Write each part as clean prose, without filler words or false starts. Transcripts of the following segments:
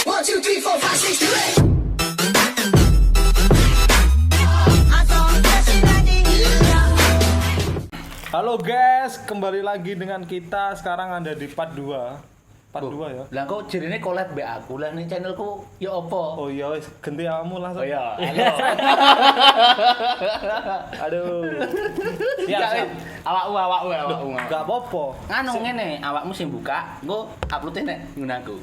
1, 2, 3, 4, 5, 6, 7. Halo guys, kembali lagi dengan kita. Sekarang ada di part 2. Part 2 ya. Lah kok jenenge collab mbek aku lah ning channelku ya apa? Oh iya, wis ganti awakmu langsung. Oh iya, halo. Aduh. Ya, awakmu. Gak apa-apa. Nganu ngene, awakmu sing buka, engko upload nek nggunaku.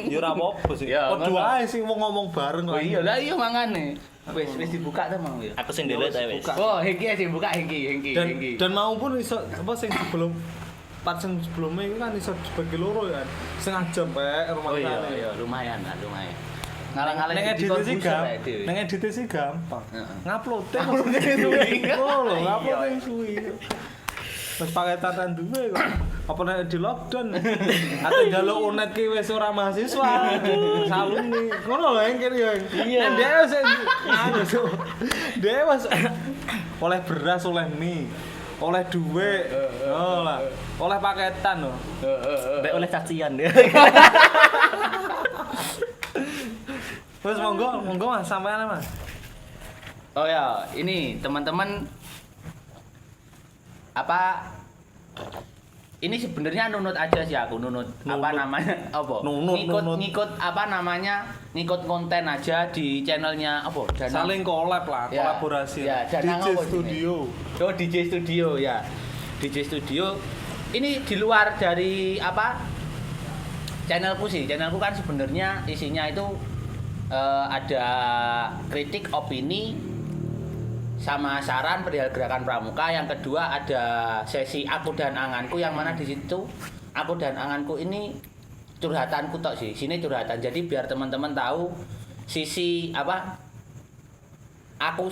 Ya ora apa-apa sih. Ya, Padha ngono. ae sih wong ngomong bareng Oh kok. iya, lah iya mangane. Wis dibuka ta mau ya. Aku sing delete ae wis. Buka. Oh, Hengki sing buka Hengki. Dan mau pun iso apa sing sebelum part sing sebelumnya itu kan iso dibagi loro ya. Setengah jam bae rumah Oh iya, tangga. iya, lumayan. Ngalang-ngalang Neng edit sih gampang. Neng edit sih gampang. Ngupload suwi. Oh lho, ngupload yang suwi. Terus pakai tatan duwe kok. Apa nek di lockdown? Ate njaluk unet ki wis ora mahasiswa. Salune. Ngono lho yang kene ya. Iya. Dhewe wis anu Cuk. Dhewe wis oleh beras, oleh mie, oleh duit. Oh lah. Oleh paketan lho. Mbak oleh cacian ya. Wes monggo Mas sampean Mas. Oh ya, ini teman-teman apa ini sebenarnya nunut aja sih aku nunut apa namanya apa Nunut. ngikut apa namanya ngikut konten aja di channelnya apa Danang. Saling collab lah, Ya, kolaborasi. ya, Danang DJ apa Studio. Oh DJ Studio ya DJ Studio ini di luar dari apa channelku kan sebenarnya isinya itu ada kritik opini sama saran perihal gerakan pramuka. Yang kedua ada sesi aku dan anganku yang mana di situ aku dan anganku ini curhatanku tok sih. Sini curhatan. Jadi biar teman-teman tahu sisi apa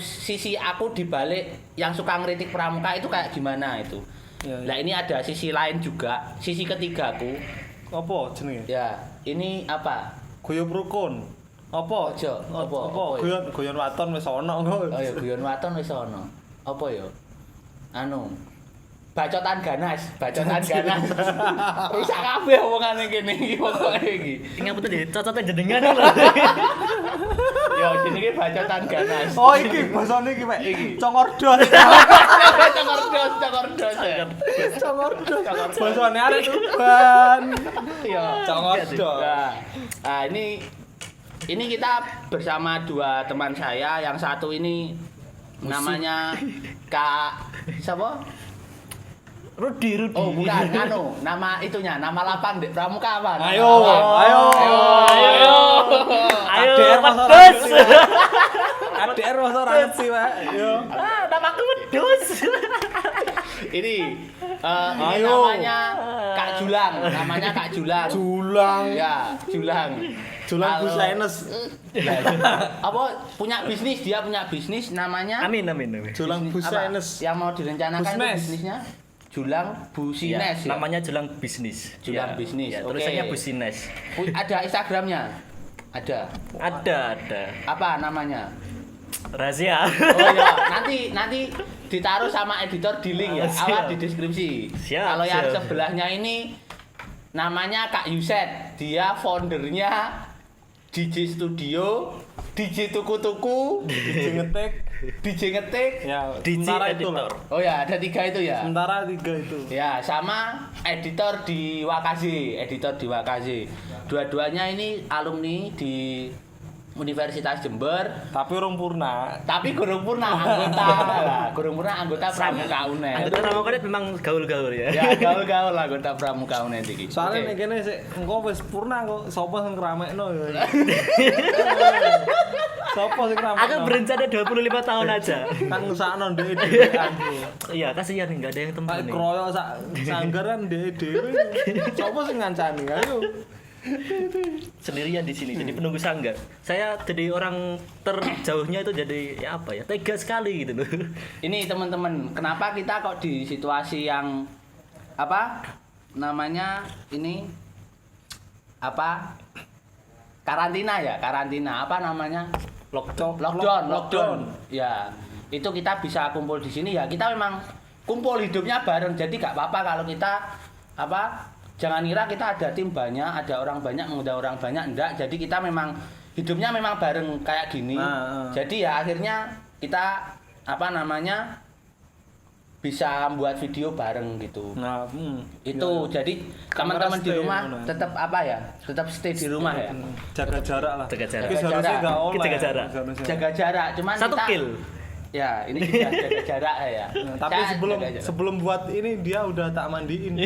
sisi aku di balik yang suka ngeritik pramuka itu kayak gimana itu. Ya, ya. Nah, ini ada sisi lain juga, sisi ketigaku. Apa jenenge? Ya, ini apa? Guyub rukun. Apa? Ojo, apa ya? Guyon waton wis ana kok. Oh ya guyon waton wis ana. Apa ya? Anu. Bacotan ganas. Rusak kabeh omongane kene iki pokoke iki. Ini apa tuh cocoknya jenengan lho. Ya jenenge bacotan ganas. Oh iki basane iki Pak. Iki. Congordos. Congordos. Congordos. Basane arek tuban. Ya, Congordos. Nah, ini kita bersama dua teman saya. Yang satu ini namanya Kak siapa? Rudi. Oh, bukan, nama itunya, nama lapang Dek Pramuka apa? Ayo. Ayo, masa pedus. ADR masa ora ngerti, Pak. Yo. Namaku pedus. Ini Ayo. namanya Kak Julang, Julang. Ya, Julang. Julang Halo. Business. Apa punya bisnis namanya Amin. Julang apa? Business. Yang mau direncanakan itu Busnes. bisnisnya Julang Busines ya. Namanya Julang Bisnis. Julang Bisnis, Ya, oke. tulisannya Busines. Ada Instagramnya? Ada. Ada. Apa namanya? Rahasia. Oh ya, nanti ditaruh sama editor di link ya, Siap. awal di deskripsi. Siap, Kalau yang siap. sebelahnya ini namanya Kak Yuset, dia foundernya DJ Studio, DJ Tuku-Tuku, DJ ngetik. DJ Ngetik. Ya, DJ sementara itu editor. lah. Oh ya, ada 3 itu ya. Sementara 3 itu. Ya, sama editor di Wakazi. Dua-duanya ini alumni di Universitas Jember, Tapi urung purna. tapi gurung purna anggota Pramuka UNED. Anggota Pramuka ini memang gaul-gaul ya. Ya, gaul-gaul anggota Pramuka UNED iki. Soalnya nek Oke. kene sik engko wis purna kok sapa sing ngramekno ya. Sapa sing ngramekno? Aku berencana 25 tahun aja. Kan ngesakno ndek dhewean. Iya, kasihan nih, enggak ada yang temen Kayak nih. kroyo sak sanggar kan ndek dhewe. Sapa sing ngancani ayo. Sendirian di sini jadi penunggu sanggar. Saya jadi orang terjauhnya itu jadi ya apa ya, tega sekali gitu loh. Ini teman-teman, kenapa kita kok di situasi yang apa namanya ini apa karantina apa namanya lockdown ya itu kita bisa kumpul di sini ya kita memang kumpul hidupnya bareng jadi gak apa-apa kalau kita apa jangan kira kita ada tim banyak, ada orang banyak, mengundang orang banyak, enggak. Jadi kita memang hidupnya memang bareng kayak gini. Jadi ya akhirnya kita bisa buat video bareng gitu. Nah, Itu iya. jadi teman-teman di rumah tetap tetap stay di rumah ya. Jaga jarak lah. Jaga jarak. Tapi seharusnya enggak online. Jaga jarak. Jaga jarak, cuman 1 kita kill. ya ini juga jaga jarak ya. Nah, tapi Saya jaga jarak. sebelum buat ini dia udah tak mandiin.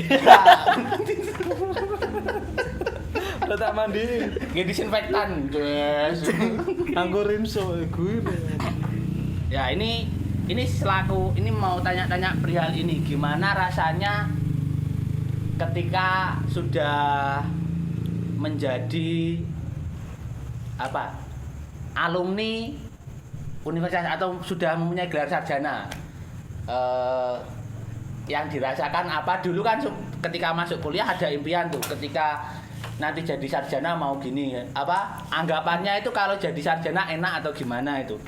Udah tak mandiin. Nggak disinfektan, guys. Nganggo rinso gue. Ya ini mau tanya-tanya perihal ini, gimana rasanya ketika sudah menjadi alumni universitas atau sudah mempunyai gelar sarjana, yang dirasakan apa dulu kan ketika masuk kuliah ada impian tuh ketika nanti jadi sarjana mau gini anggapannya itu kalau jadi sarjana enak atau gimana itu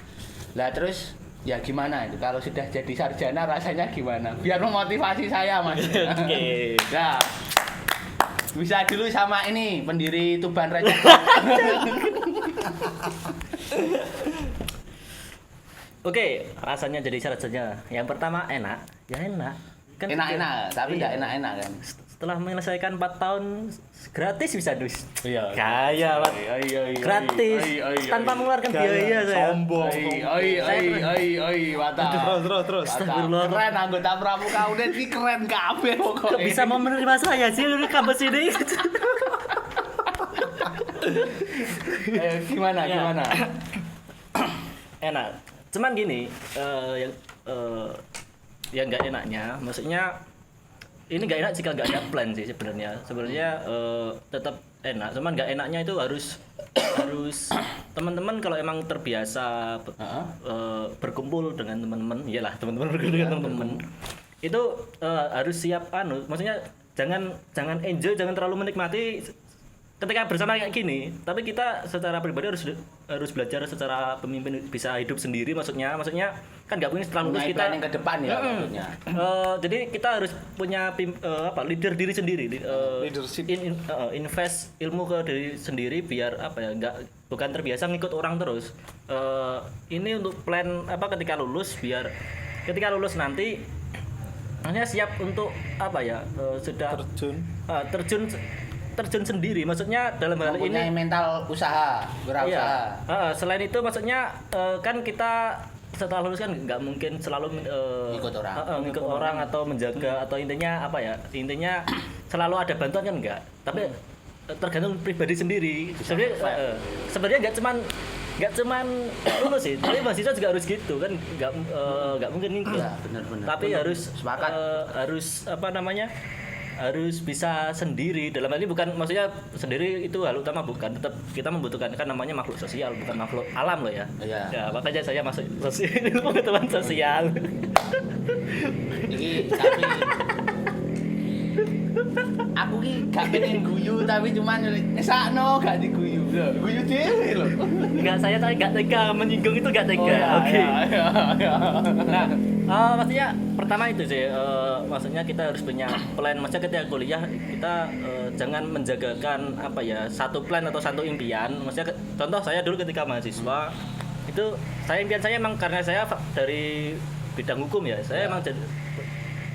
lah, terus ya gimana itu kalau sudah jadi sarjana rasanya gimana biar memotivasi saya mas. Oke. Nah bisa dulu sama ini pendiri Tuban Receh. Oke, rasanya jadi sarjana. Yang pertama enak, ya enak. Kan Enak-enak, tapi iya. nggak enak-enak kan. Setelah menyelesaikan 4 tahun gratis bisa dus. Iya. Kaya, Pak. Gratis. Tanpa mengeluarkan biaya saya. Sombong. Terus. Astagfirullah. Keren anggota pramuka udah ini keren kabeh pokoknya. Kok bisa mau menerima saya sih di kampus ini? Gimana? Enak. Cuman gini, yang nggak enaknya, maksudnya ini nggak enak jika nggak ada plan sih sebenarnya. Sebenarnya tetap enak, cuman nggak enaknya itu harus teman-teman kalau emang terbiasa berkumpul dengan teman-teman, iyalah teman-teman berkumpul dengan teman-teman itu harus siap maksudnya jangan enjoy, jangan terlalu menikmati ketika bersama kayak gini, tapi kita secara pribadi harus belajar secara pemimpin bisa hidup sendiri, maksudnya kan nggak punya setelah lulus kita yang ke depan ya maksudnya. Jadi kita harus punya leader diri sendiri, Leadership. invest ilmu ke diri sendiri biar bukan terbiasa ngikut orang terus. Ini untuk plan ketika lulus, biar ketika lulus nanti hanya siap untuk sudah terjun sendiri, maksudnya dalam hal mempunyai ini mental usaha, berausaha. Iya. Selain itu maksudnya kan kita setelah lulus kan nggak mungkin selalu ngikut orang atau menjaga atau intinya selalu ada bantuan kan enggak, tapi tergantung pribadi sendiri. Sebenarnya nggak cuman lulus sih, tapi mahasiswa juga harus gitu kan, nggak mungkin ngikut. Ya, benar. Tapi harus sepakat. Harus bisa sendiri. Dalam hal ini bukan maksudnya sendiri itu hal utama, bukan, tetap kita membutuhkan, kan namanya makhluk sosial bukan makhluk alam loh ya. Iya. Ya makanya saya masuk pengetahuan sosial. Iki tapi aku ki gak pengen guyu tapi cuman ngesakno gak diguyu. Guyu dhewe lho. Enggak, saya tadi enggak tega menyinggung itu, enggak tega. Oke. Nah, maksudnya pertama itu sih, maksudnya kita harus punya plan. Maksudnya ketika kuliah kita jangan menjagakan satu plan atau satu impian. Maksudnya contoh saya dulu ketika mahasiswa itu impian saya emang karena saya dari bidang hukum ya. Saya emang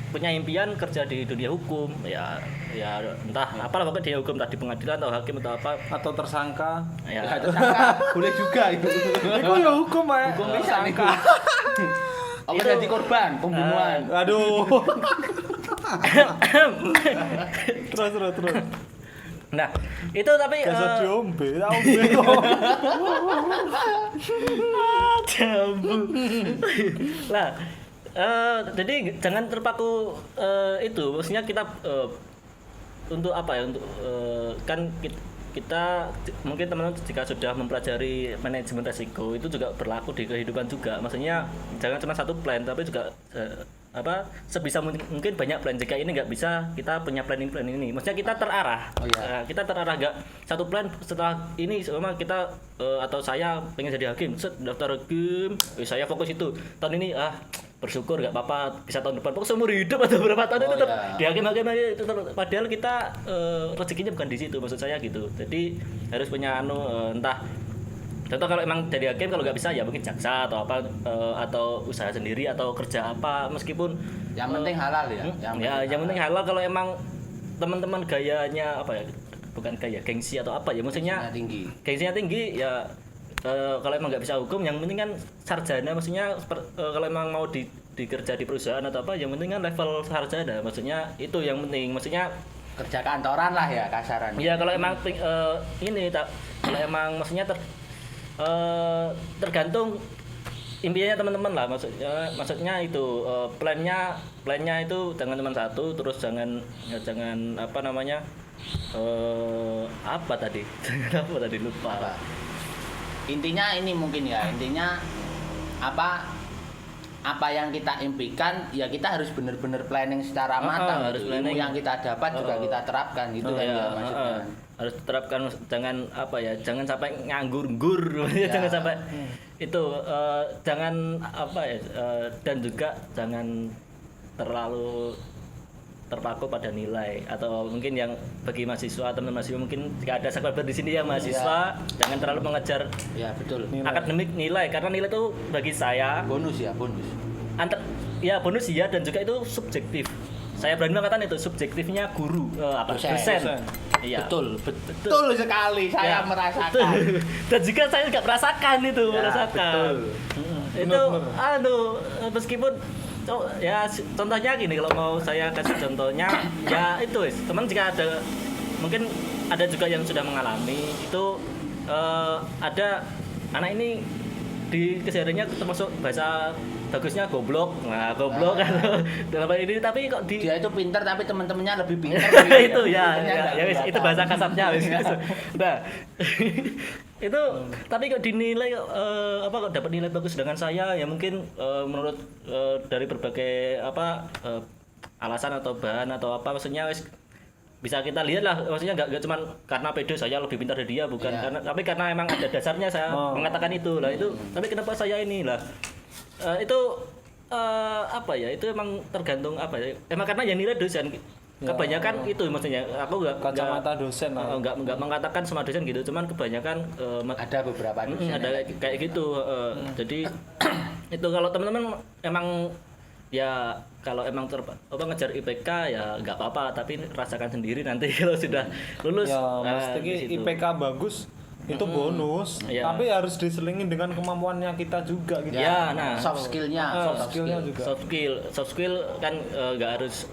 punya impian kerja di dunia hukum, ya entah apalah pokoknya di hukum, entah di pengadilan atau hakim atau apa, Atau tersangka. ya. Tersangka boleh juga itu. Itu ya hukum ya. Hukum tersangka. Apa jadi korban pembunuhan? Aduh. Terus. Nah, itu tapi Gak diombe, jambu. Lah, jadi jangan terpaku itu. Maksudnya kita untuk untuk kan kita mungkin teman-teman jika sudah mempelajari manajemen resiko itu juga berlaku di kehidupan juga. Maksudnya jangan cuma satu plan, tapi juga sebisa mungkin banyak plan. Jika ini nggak bisa, kita punya plan ini. Maksudnya kita terarah. Oh, iya. Kita terarah, nggak satu plan setelah ini sama kita atau saya pengen jadi hakim, daftar hakim, saya fokus itu. Tahun ini bersyukur nggak apa-apa bisa tahun depan pokoknya seumur hidup atau berapa tahun itu tetap dihakim-hakim aja itu padahal kita rezekinya bukan di situ maksud saya gitu. Jadi harus punya entah contoh kalau emang dari hakim kalau nggak bisa ya mungkin jaksa atau apa atau usaha sendiri atau kerja apa meskipun yang penting halal ya. Yang penting halal. Kalau emang teman-teman gayanya apa ya bukan gaya gengsi atau apa ya maksudnya gengsinya tinggi ya kalau emang nggak bisa hukum yang penting kan sarjana maksudnya kalau emang mau dikerja di perusahaan atau apa yang penting kan level sarjana maksudnya itu yang penting maksudnya kerja kantoran lah ya kasarannya. Iya kalau emang kalau emang maksudnya tergantung impiannya teman-teman lah maksudnya itu plannya itu jangan cuma satu terus jangan apa namanya apa tadi lupa apa? Intinya ini mungkin ya apa yang kita impikan ya kita harus benar-benar planning secara matang harus planning. Yang kita dapat juga kita terapkan gitu kan ya maksudnya harus terapkan jangan sampai nganggur jangan sampai itu jangan dan juga jangan terlalu terpaku pada nilai atau mungkin yang bagi mahasiswa teman mahasiswa mungkin jika ada subscriber di sini yang mahasiswa jangan terlalu mengejar betul akademik nilai karena nilai itu bagi saya bonus bonus dan juga itu subjektif. Saya berani mengatakan itu subjektifnya guru dosen. Iya. Betul sekali saya merasakan. Dan juga saya nggak merasakan itu merasakan. Betul. Itu meskipun ya contohnya gini kalau mau saya kasih contohnya ya itu teman jika ada mungkin ada juga yang sudah mengalami itu ada anak ini di kesehariannya termasuk bahasa bagusnya goblok kan dalam ini tapi kok dia itu pintar tapi teman-temannya lebih pintar itu itu bahasa kasarnya nah itu tapi kok dinilai kok dapat nilai bagus dengan saya ya mungkin menurut dari berbagai alasan atau bahan atau apa maksudnya bisa kita lihat lah maksudnya nggak cuma karena pede saya lebih pintar dari dia bukan tapi karena emang ada dasarnya saya mengatakan itu lah itu tapi kenapa saya ini lah itu itu emang tergantung emang karena yang nilai dosen kebanyakan itu maksudnya aku kacamata dosen lah nggak mengatakan semua dosen gitu cuman kebanyakan ada beberapa dosen ada kayak gitu jadi itu kalau teman-teman emang ya kalau emang ngejar IPK ya nggak apa-apa tapi rasakan sendiri nanti kalau sudah lulus ya mesti IPK bagus itu bonus tapi harus diselingin dengan kemampuannya kita juga gitu soft skillnya juga soft skill kan nggak harus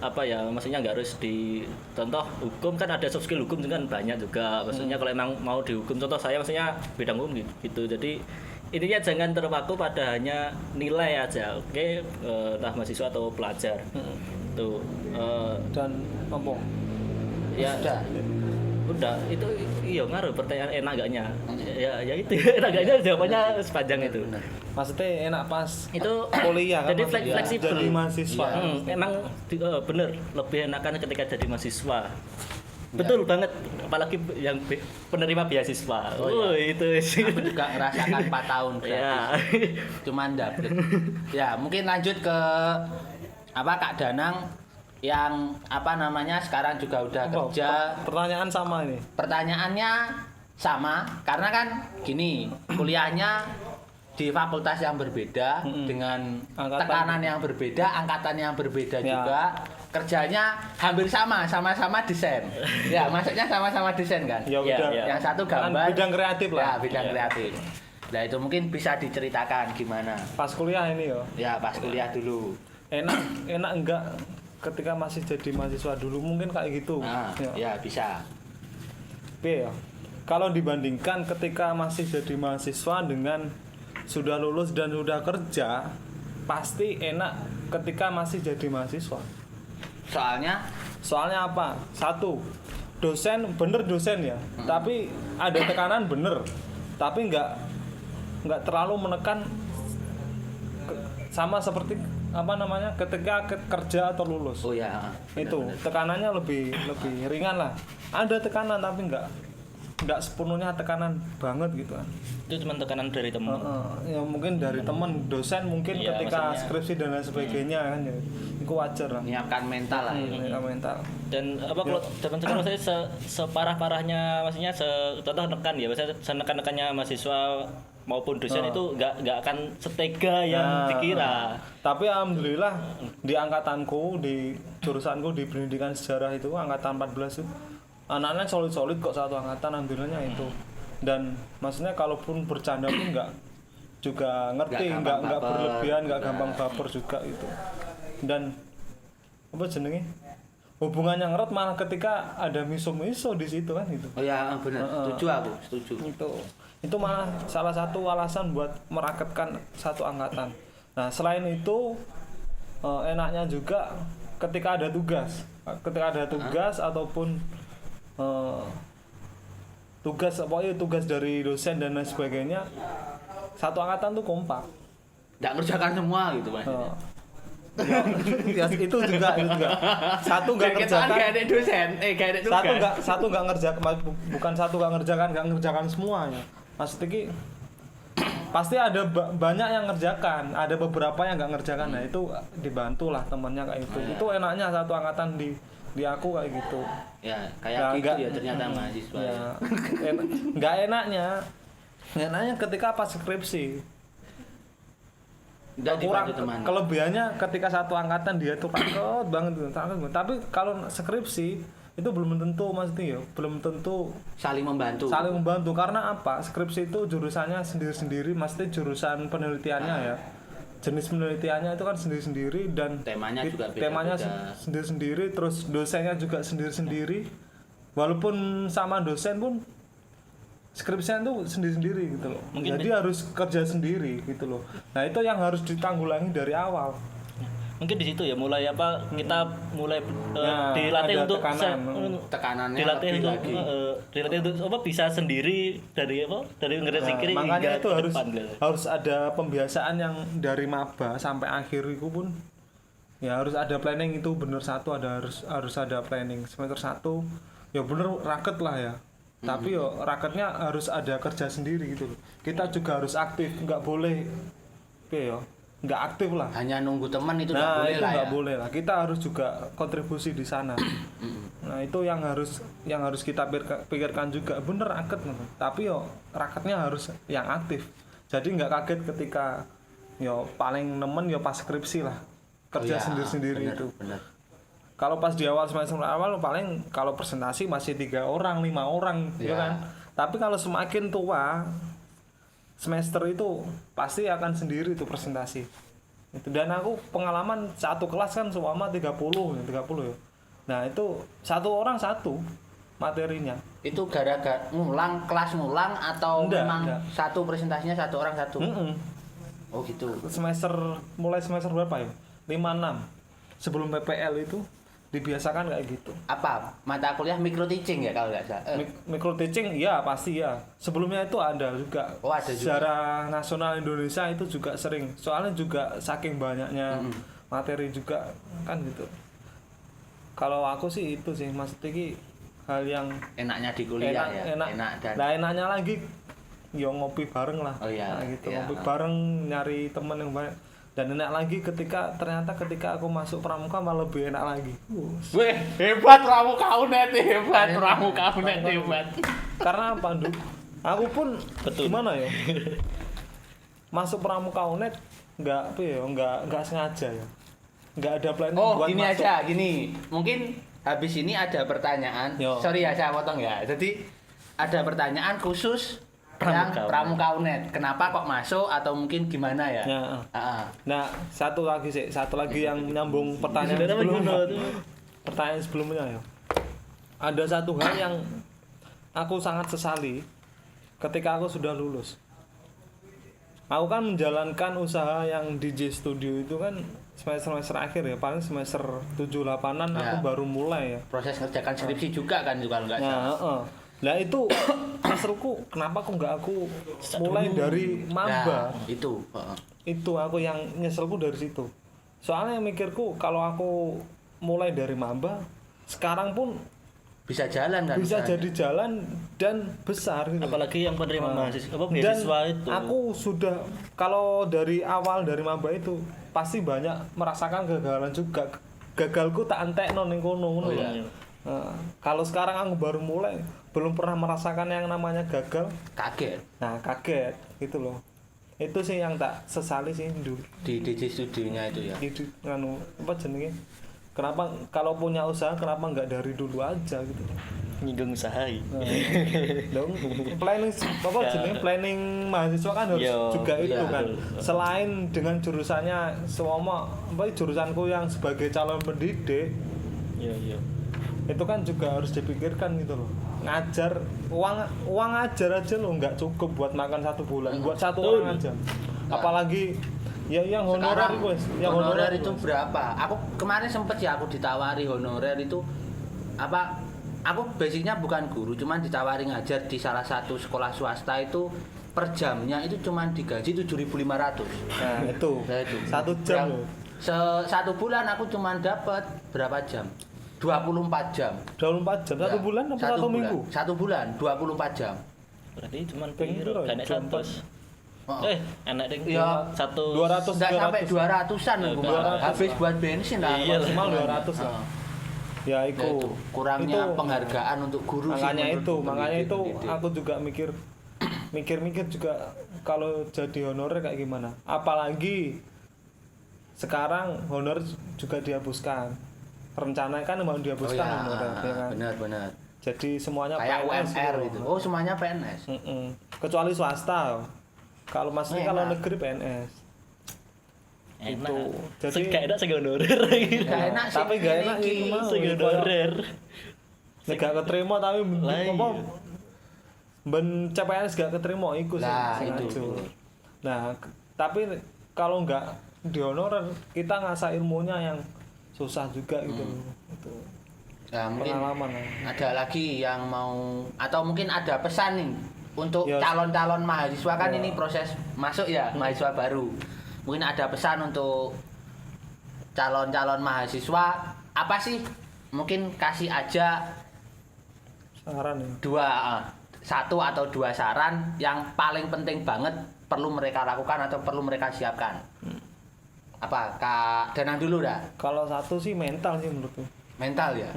maksudnya nggak harus di contoh hukum kan ada soft skill hukum kan banyak juga maksudnya kalau emang mau dihukum contoh saya maksudnya bidang hukum gitu jadi intinya jangan terpaku pada hanya nilai aja entah mahasiswa atau pelajar tuh dan apa ya udah itu ngaruh pertanyaan enak gaknya ya itu enak gaknya jawabannya sepanjang itu maksudnya enak pas itu kuliah jadi fleksibel jadi mahasiswa emang bener lebih enakan ketika jadi mahasiswa betul banget apalagi yang penerima beasiswa itu aku juga ngerasakan 4 tahun cuman dapet mungkin lanjut ke Kak Danang yang sekarang juga udah kerja. Pertanyaan sama ini. Pertanyaannya sama karena kan gini, kuliahnya di fakultas yang berbeda dengan tekanan yang berbeda, angkatan yang berbeda juga. Kerjanya hampir sama-sama desain. Ya, maksudnya sama-sama desain kan? Ya. Yang satu gambar. Bidang kreatif lah. Ya, bidang kreatif. Nah, itu mungkin bisa diceritakan gimana. Pas kuliah ini Ya, pas kuliah dulu. Enak enggak ketika masih jadi mahasiswa dulu mungkin kayak gitu. Ya bisa. Ya. Kalau dibandingkan ketika masih jadi mahasiswa dengan sudah lulus dan sudah kerja, pasti enak ketika masih jadi mahasiswa. Soalnya apa? Satu, dosen ya, tapi ada tekanan bener, tapi nggak terlalu menekan sama seperti ketika kerja atau lulus. Benar, itu tekanannya lebih ringan lah. Ada tekanan tapi nggak nggak sepenuhnya tekanan banget gitu kan. Itu cuma tekanan dari teman. Ya mungkin dari teman, dosen mungkin Iya, ketika maksudnya. skripsi dan lain sebagainya kan ya. Itu wajar lah. Menyiapkan mental lah. Mental mental. Dan apa kalau zaman sekarang saya separah-parahnya maksudnya contoh nekan ya, maksudnya senekan-nekannya mahasiswa maupun dosen itu nggak akan setega yang dikira. Tapi alhamdulillah di angkatanku, di jurusanku di pendidikan sejarah itu angkatan 14 itu anak-anak solid-solid kok satu angkatan alhamdulillahnya itu. Dan maksudnya kalaupun bercanda pun nggak juga ngerti, nggak berlebihan, nggak gampang baper juga itu. Dan apa jenenge? Hubungannya ngerot malah ketika ada miso-miso di situ kan itu. Oh ya benar, setuju aku, setuju. Itu malah salah satu alasan buat meraketkan satu angkatan. Nah selain itu enaknya juga ketika ada tugas, ataupun tugas dari dosen dan lain sebagainya, satu angkatan tuh kompak. Nggak ngerjakan semua gitu mas. Ya, itu juga satu nggak ngerjakan, Kayak ada dosen, kayak ada tugas. satu nggak ngerjakan semuanya. Maksudnya ki pasti ada banyak yang ngerjakan, ada beberapa yang nggak ngerjakan. Nah itu dibantulah temannya kayak itu. Itu enaknya satu angkatan di aku kayak gitu. Ya kayak gitu ya ternyata mahasiswa. Ya, nggak enaknya ketika pas skripsi. Kurang kelebihannya ketika satu angkatan dia tuh takut banget. Tapi kalau skripsi itu belum tentu maksudnya ya, belum tentu saling membantu karena apa? Skripsi itu jurusannya sendiri-sendiri, maksudnya jurusan penelitiannya ya. Jenis penelitiannya itu kan sendiri-sendiri dan temanya juga beda-beda. Sendiri-sendiri, terus dosennya juga sendiri-sendiri. Walaupun sama dosen pun skripsinya tuh sendiri-sendiri gitu loh. Jadi harus kerja sendiri gitu loh. Nah, itu yang harus ditanggulangi dari awal. Mungkin di situ ya mulai kita mulai dilatih untuk tekanannya dilatih lebih untuk lagi. dilatih untuk bisa sendiri dari ngerjain kiri makanya hingga itu ke harus depan, gitu. harus ada pembiasaan yang dari maba sampai akhir itu pun ya harus ada planning. Itu bener harus ada planning semester 1 ya bener raket lah ya. Tapi yo raketnya harus ada kerja sendiri gitu loh. Kita juga harus aktif, nggak boleh nggak aktif lah. Hanya nunggu teman itu Nah, itu nggak nggak boleh lah. Kita harus juga kontribusi di sana. Nah, itu yang harus kita pikirkan juga. Bener raket, tapi yo raketnya harus yang aktif. Jadi nggak kaget ketika yo paling nemen yo pas skripsi lah. Kerja sendiri-sendiri itu. Bener. Kalau pas di awal semester awal paling kalau presentasi masih 3 orang, 5 orang, ya kan. Tapi kalau semakin tua semester itu pasti akan sendiri tuh presentasi. Itu dan aku pengalaman satu kelas kan selama 30 ya. Nah, itu satu orang satu materinya. Itu gara-gara kelas ngulang atau memang satu presentasinya satu orang satu? Oh gitu. Mulai semester berapa ya? 5-6. Sebelum PPL itu dibiasakan kayak gitu. Apa? Mata kuliah micro teaching ya kalau nggak salah? Micro teaching ya pasti ya. Sebelumnya itu ada juga. Oh, ada juga. Sejarah nasional Indonesia itu juga sering. Soalnya juga saking banyaknya materi juga kan gitu. Kalau aku sih itu sih Mas Tiki hal yang enaknya di kuliah enak dan enaknya lagi yo ngopi bareng lah. Oh iya. Nah, gitu. Ngopi bareng, nyari temen yang banyak. Dan enak lagi ketika aku masuk pramuka malah lebih enak lagi. Wih, hebat pramuka UNED, hebat. Karena apa, Nduk? Aku pun gimana ya? Masuk pramuka UNED enggak sengaja ya. Enggak ada planning buat gini masuk. aja, gini. Mungkin habis ini ada pertanyaan. Sorry ya, saya potong ya. Jadi ada pertanyaan khusus Pramuka UNED. Kenapa kok masuk atau mungkin gimana ya? Nah, satu lagi yang nyambung pertanyaan sebelumnya ya. Ada satu hal yang aku sangat sesali ketika aku sudah lulus. Aku kan menjalankan usaha yang DJ Studio itu kan semester akhir ya, paling semester 7-8an aku baru mulai ya. Proses ngerjakan skripsi juga kan juga enggak salah. Nah itu maksudku kenapa kok nggak aku mulai dari maba? Itu aku yang nyeselku dari situ. Soalnya mikirku kalau aku mulai dari maba sekarang pun bisa jalan kan. Bisa misalnya. jadi jalan dan besar gitu. Apalagi yang penerima mahasiswa Dan beasiswa itu. aku sudah kalau dari awal dari maba itu pasti banyak merasakan kegagalan juga. Gagalku tak entekno ning kono ngono iya. ya. Kalau sekarang aku baru mulai belum pernah merasakan yang namanya gagal. Kaget Nah, kaget gitu loh. Itu sih yang tak sesali sih dulu. di DJ studionya itu ya. Di anu apa jenenge? Kenapa kalau punya usaha kenapa nggak dari dulu aja gitu. nyinggung usaha. Dong, planning apa jenenge planning mahasiswa kan harus Yo, juga itu iya, kan. betul. Selain dengan jurusannya semua apa jurusanku yang sebagai calon pendidik Iya. itu kan juga harus dipikirkan gitu loh. Ngajar uang ajar aja loh nggak cukup buat makan 1 bulan buat satu orang aja. Apalagi ya yang honorer Sekarang itu wes, yang honorer itu wes. berapa? Aku kemarin sempet ya aku ditawari honorer itu apa? Aku basicnya bukan guru, cuman ditawari ngajar di salah satu sekolah swasta itu per jamnya itu cuman digaji 7.500. Nah, itu. Nah, itu. 1 jam loh. Satu bulan aku cuman dapat berapa jam? 24 jam. 24 jam satu Ya, bulan apa satu minggu? Satu bulan 24 jam. Berarti cuman Ping piro? gak nek 100. Oh. Enak ding. Iya. 1 Enggak sampai 200-an aku malah. 200. Habis buat bensin lah. Iya, maksimal 200 lah. Oh. Ya Ya, itu. itu kurangnya Itu. penghargaan untuk guru sih Makanya menurutku, makanya itu pendidik. aku juga mikir juga kalau jadi honorer kayak gimana. Apalagi sekarang honor juga dihapuskan. Rencana kan mau Oh dihapuskan ya, honorer ya kan. benar. Jadi semuanya Kayak PNS UMR gitu. itu. Oh, semuanya PNS. Kecuali swasta. Kalau masih kalau Enak. negeri PNS. enak. Itu. Jadi- Gak enak sing honorer lagi. Gak enak sih. Tapi gak enak ini gitu iki. mah. Sing honorer. Gak keterima tapi Lah, apa iya. ben CPNS gak keterima iku sih Lah, sing itu. aju. Nah, tapi kalau nggak di honorer kita ngasah ilmunya yang susah juga gitu. Itu Nah, mungkin pengalaman. ada lagi yang mau atau mungkin ada pesan nih untuk Ya. calon-calon mahasiswa kan Ya. ini proses masuk ya mahasiswa baru. Mungkin ada pesan untuk calon-calon mahasiswa apa sih? Mungkin kasih aja Saran ya. satu atau dua saran yang paling penting banget perlu mereka lakukan atau perlu mereka siapkan. Apa Kak Danang dulu dah? Kalau satu sih mental sih menurutku. Mental ya.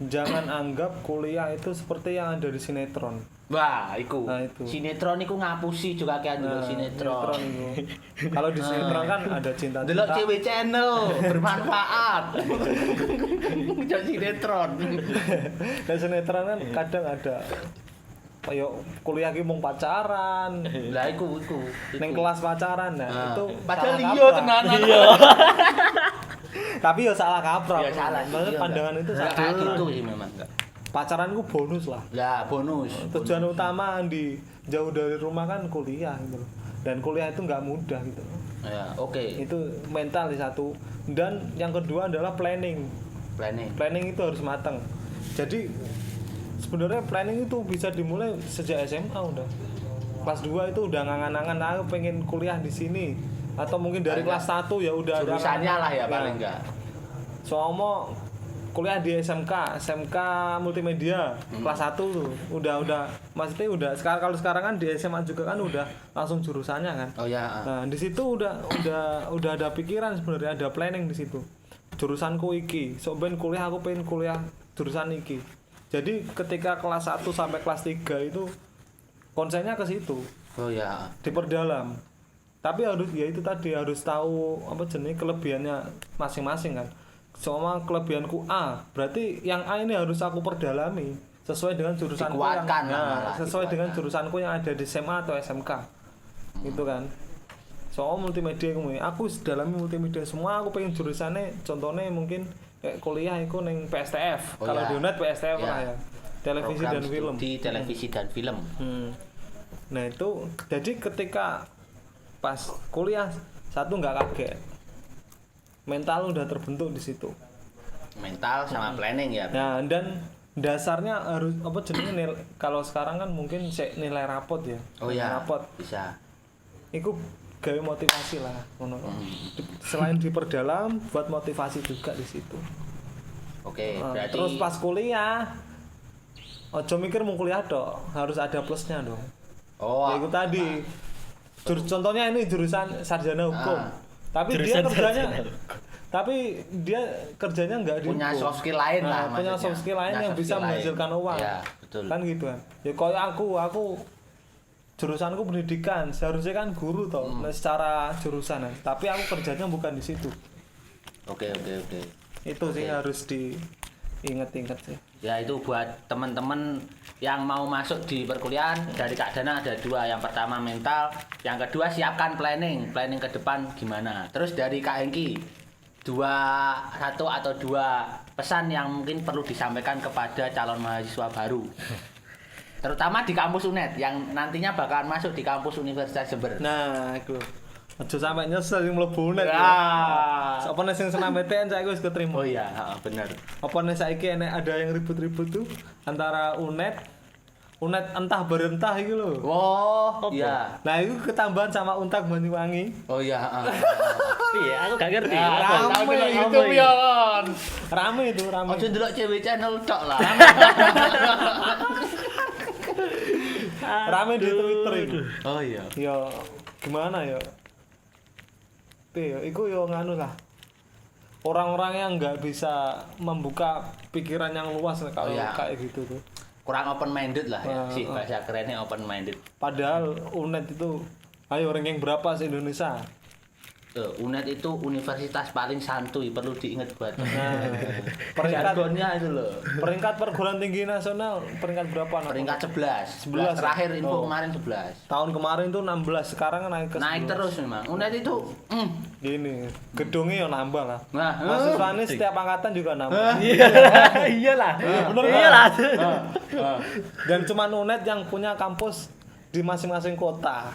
Jangan anggap kuliah itu seperti yang ada di sinetron. Wah, iku. Nah, itu. Sinetron iku ngapusi juga kayak dulu sinetron. itu. Kalau di sinetron kan ada cinta-cinta. Delok cewek channel bermanfaat. Jadi sinetron. Dan sinetron kan kadang ada kayak kuliah ki mung pacaran, Lah iku. neng kelas pacaran nah, Nah, itu padahal salah iya kaprah. tenanan. Tapi ya salah kaprah. Ya salah. Maksudnya pandangan itu salah. kayak gitu sih memang. Pacaran ku bonus lah. Lah bonus. Tujuan utama di jauh dari rumah kan kuliah gitu loh. Dan kuliah itu nggak mudah gitu. Ya, oke. Itu mental di satu. Dan yang kedua adalah planning. Planning. Planning itu harus matang. Jadi sebenarnya planning itu bisa dimulai sejak SMA udah. Kelas 2 itu udah ngangan-angan aku pengen kuliah di sini atau mungkin dari Paling kelas 1 ya udah ada Jurusannya lah ya paling enggak. Soalnya kuliah di SMK multimedia kelas 1 tuh udah maksudnya udah kalau sekarang kan di SMA juga kan udah langsung jurusannya kan. Oh ya. Nah, di situ udah ada pikiran sebenarnya, ada planning di situ. Jurusanku iki, sok ben kuliah aku pengen kuliah jurusan iki. Jadi ketika kelas 1 sampai kelas 3 itu konsennya ke situ, Oh ya. diperdalam. Tapi harus ya itu tadi harus tahu apa jenis kelebihannya masing-masing kan. Soalnya kelebihanku A, berarti yang A ini harus aku perdalami sesuai dengan jurusanku Dikuatkan yang malah, sesuai dengan dikuatkan. jurusanku yang ada di SMA atau SMK. Gitu kan. Soal multimedia aku dalami multimedia semua, aku pengen jurusannya contohnya mungkin kayak kuliah aku neng PSTF. Oh Kalau ya. di UNED PSTF Ya. lah ya. Televisi Program dan film. studi televisi dan film. Nah itu jadi ketika pas kuliah satu nggak kaget, mental udah terbentuk di situ. Mental sama planning ya. Nah dan dasarnya harus apa jenisnya kalau sekarang kan mungkin nilai rapot ya. Oh Nilai ya. rapot. Bisa. Iku gawe motivasi lah, ngono. Selain diperdalam, buat motivasi juga di situ. Oke, Nah, berarti terus pas kuliah ojo mikir mau kuliah dong, harus ada plusnya dong. oh, Ya itu tadi. Contohnya ini jurusan sarjana hukum. Tapi dia Jurusan kerjanya sarjana. tapi dia kerjanya nggak di punya hukum. soft skill lain lah Punya maksudnya. soft skill lain Punya yang soft bisa skill lain. menghasilkan uang. Ya, betul. Kan gitu kan. Ya kayak aku jurusanku pendidikan, seharusnya kan guru toh, nah, secara jurusan. Tapi aku kerjanya bukan di situ. Oke. Itu sih harus diinget-inget sih. Ya itu buat teman-teman yang mau masuk di perkuliahan dari Kak Dana ada 2. Yang pertama mental, yang kedua siapkan planning ke depan gimana. Terus dari Kak Hengki 1 atau 2 pesan yang mungkin perlu disampaikan kepada calon mahasiswa baru. Terutama di kampus UNED yang nantinya bakalan masuk di kampus Universitas Jember. Nah, aku aja sampai nyesel yang mlebu net. Ya. Apa nek sing senam PTN saya wis keterima. Oh iya, bener. Apa nek saiki enek ada yang ribut-ribut tuh antara UNED entah berentah iki lho. Oh, iya. Nah, itu ketambahan sama Untak Banyuwangi. Oh iya, Iya, aku gak ngerti. Ya, Apa? rame Apa ini? itu pion. Rame itu, rame. Ojo ndelok cewek channel tok lah. Rame di Twitter itu. Oh iya. Yo gimana ya? Iku yo nganu lah. Orang-orang yang nggak bisa membuka pikiran yang luas kalau iya. kayak gitu tuh. Kurang open minded lah ya. Nah, Si bahasa kerennya open minded. Padahal UNED itu ayo ranking berapa se Indonesia? UNED itu universitas paling santuy, perlu diingat buat Peringkat jargonnya itu loh. peringkat perguruan tinggi nasional peringkat berapa? Peringkat 11. 11. Terakhir info Oh. kemarin 11. Tahun kemarin tuh 16, sekarang naik ke 11. Naik terus memang. UNED itu Gini, gedungnya yo nambah lah. Nah, Mahasiswanya setiap angkatan juga nambah. Iyalah. Bener Iyalah. Dan cuman UNED yang punya kampus di masing-masing kota.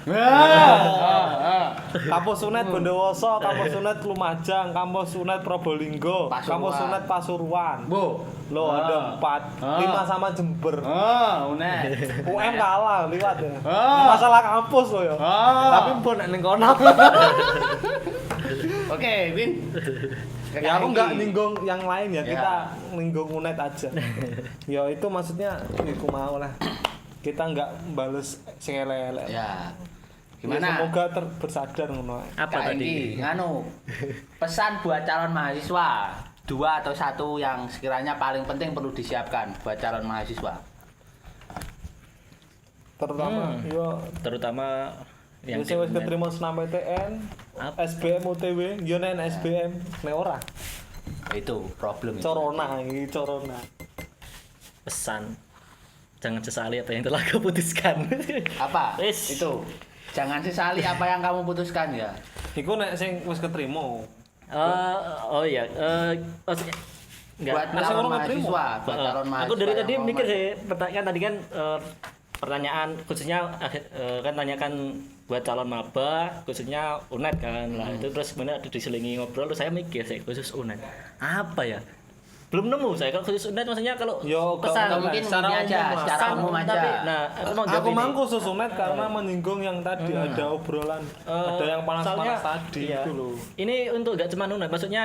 Kampus UNED Bondowoso, kampus UNED Lumajang, kampus UNED Probolinggo, Pasuruan. kampus UNED Pasuruan. Bu. Loh ada 4, 5 sama Jember. UNED. UM kalah liwat ya. Ah. Masalah kampus loh ya. Tapi mbok nek ning kono. Oke, Win. Ya aku nggak ninggung yang lain ya, Ya. kita ninggung UNED aja. Ya itu maksudnya iku mau lah. Kita nggak bales sing elek-elek. Ya. Ya, Gimana? semoga bersadar ngono. Apa Kak tadi? Engki, nganu. Pesan buat calon mahasiswa. 2 atau 1 yang sekiranya paling penting perlu disiapkan buat calon mahasiswa. Terutama yo Terutama yang yang wis di- keterima senam PTN, Apa? SBM UTW, yo nek SBM nek ora. Itu problem itu. Corona iki corona. pesan jangan sesali apa yang telah kau putuskan. Apa? Wis. Itu. Jangan sesali apa yang kamu putuskan ya. Iku nek sing wis keterima. Oh iya, maksudnya enggak. Buat Nah, calon orang nggak terima. mahasiswa, buat calon mahasiswa. Aku dari yang tadi mau mikir masuk. sih pertanyaan tadi kan pertanyaan khususnya kan tanyakan buat calon maba khususnya UNED kan lah itu terus kemudian ada diselingi ngobrol terus saya mikir sih khusus UNED apa ya belum nemu saya kalau khusus UNED maksudnya kalau Yo, pesan Atau mungkin Secara ini aja, umum lah. secara pesan, umum aja. tapi, nah aku mau jawab Aku ini. mangku khusus UNED karena menyinggung yang tadi ada obrolan, ada yang panas-panas Soalnya, tadi iya, itu loh. ini untuk gak cuma UNED maksudnya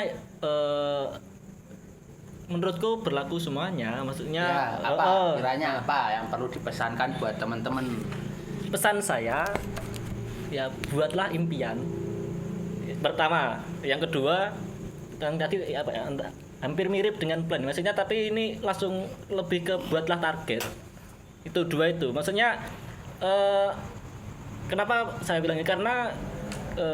menurutku berlaku semuanya maksudnya Ya, apa? Kiranya apa yang perlu dipesankan buat teman-teman? pesan saya ya buatlah impian pertama yang kedua yang tadi apa ya hampir mirip dengan plan maksudnya tapi ini langsung lebih ke buatlah target itu 2 itu maksudnya kenapa saya bilang ini karena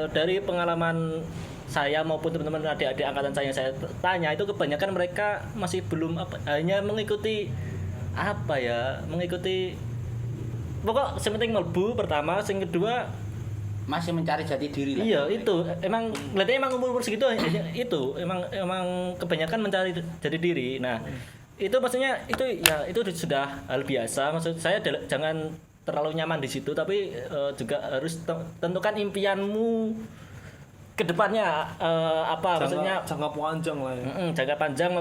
dari pengalaman saya maupun teman-teman adik-adik angkatan saya yang saya tanya itu kebanyakan mereka masih belum hanya mengikuti pokok yang penting mlebu pertama, yang kedua Masih mencari jati diri lah. iya itu emang kelihatannya emang umur segitu itu emang kebanyakan mencari jati diri. Nah itu maksudnya itu sudah hal biasa. Maksud saya jangan terlalu nyaman di situ, tapi juga harus tentukan impianmu kedepannya apa maksudnya Jangka panjang lah ya. jangka panjang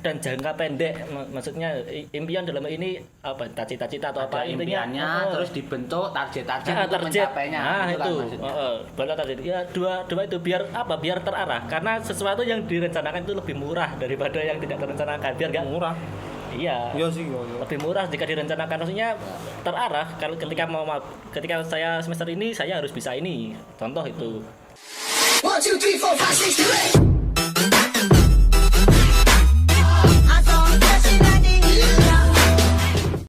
dan jangka pendek. Maksudnya impian dalam ini apa? Cita-cita atau apa Ada impiannya, terus dibentuk target-target untuk mencapainya. Nah, gitu kan itu. maksudnya. Banyak target. Ya, dua itu biar apa? Biar terarah. Karena sesuatu yang direncanakan itu lebih murah daripada yang tidak terencanakan. Biar enggak Murah. Iya. Iya sih, iya. Lebih murah jika direncanakan, maksudnya terarah. Kalau ketika saya semester ini saya harus bisa ini. Contoh itu. 1, 2, 3, 4, 5, 6, 7, 8.